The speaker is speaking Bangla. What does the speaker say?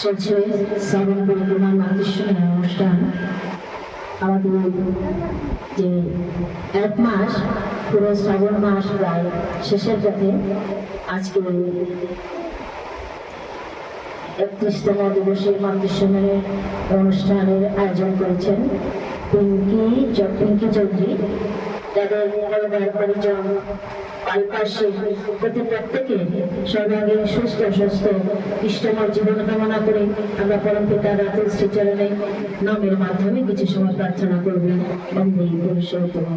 চলছে শ্রাবণ পরিক্রমার মাতৃশ্রমের অনুষ্ঠান। আমাদের যে এক মাস, পুরো শ্রাবণ মাস প্রায় শেষের পথে, আজকে 31তম দিবসের মাতৃশ্রমের অনুষ্ঠানের আয়োজন করেছেন পিঙ্কি চৌধুরী। তাদের পরিজন পারিপার্শ্বিক প্রতি প্রত্যেকে সর্বাঙ্গীন সুস্থ ইষ্টময় জীবন কামনা করে আমরা পরমপিতা রাতের শ্রীচরণে নামের মাধ্যমে কিছু সময় প্রার্থনা করবেন। বন্দে পুরুষোত্তম।